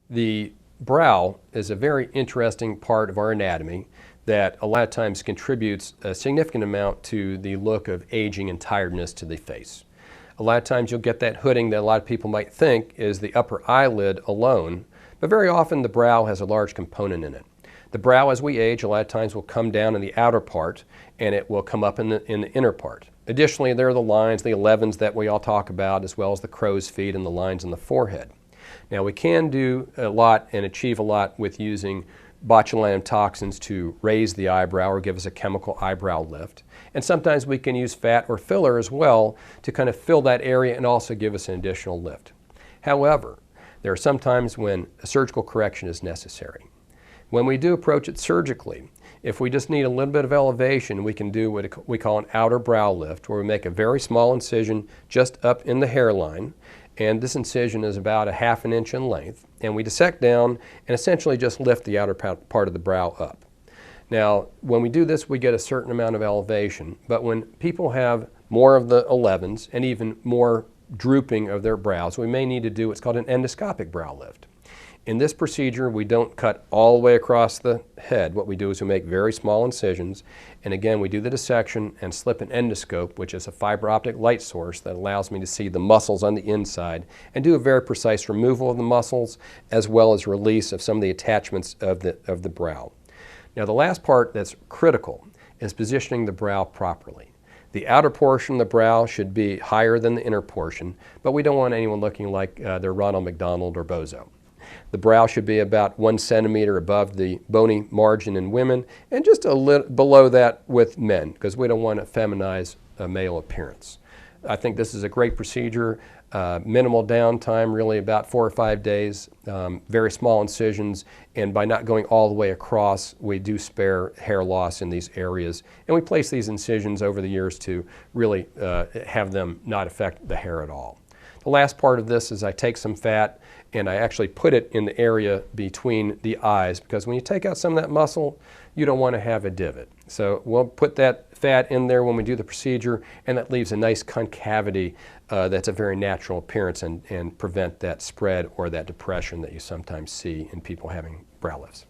The brow is a very interesting part of our anatomy that a lot of times contributes a significant amount to the look of aging and tiredness to the face. A lot of times you'll get that hooding that a lot of people might think is the upper eyelid alone, but very often the brow has a large component in it. The brow, as we age, a lot of times will come down in the outer part and it will come up in the inner part. Additionally, there are the lines, the 11s that we all talk about, as well as the crow's feet and the lines in the forehead. Now, we can do a lot and achieve a lot with using botulinum toxins to raise the eyebrow or give us a chemical eyebrow lift. And sometimes we can use fat or filler as well to kind of fill that area and also give us an additional lift. However, there are some times when a surgical correction is necessary. When we do approach it surgically, if we just need a little bit of elevation, we can do what we call an outer brow lift, where we make a very small incision just up in the hairline, and this incision is about a ½ an inch in length, and we dissect down and essentially just lift the outer part of the brow up. Now, when we do this, we get a certain amount of elevation, but when people have more of the 11s and even more drooping of their brows, we may need to do what's called an endoscopic brow lift. In this procedure, we don't cut all the way across the head. What we do is we make very small incisions, and again, we do the dissection and slip an endoscope, which is a fiber optic light source that allows me to see the muscles on the inside and do a very precise removal of the muscles as well as release of some of the attachments of the brow. Now, the last part that's critical is positioning the brow properly. The outer portion of the brow should be higher than the inner portion, but we don't want anyone looking like they're Ronald McDonald or Bozo. The brow should be about 1 centimeter above the bony margin in women and just a little below that with men, because we don't want to feminize a male appearance. I think this is a great procedure, minimal downtime, really about 4 or 5 days, very small incisions, and by not going all the way across, we do spare hair loss in these areas. And we place these incisions over the years to really have them not affect the hair at all. The last part of this is I take some fat and I actually put it in the area between the eyes, because when you take out some of that muscle, you don't want to have a divot. So we'll put that fat in there when we do the procedure, and that leaves a nice concavity that's a very natural appearance and prevent that spread or that depression that you sometimes see in people having brow lifts.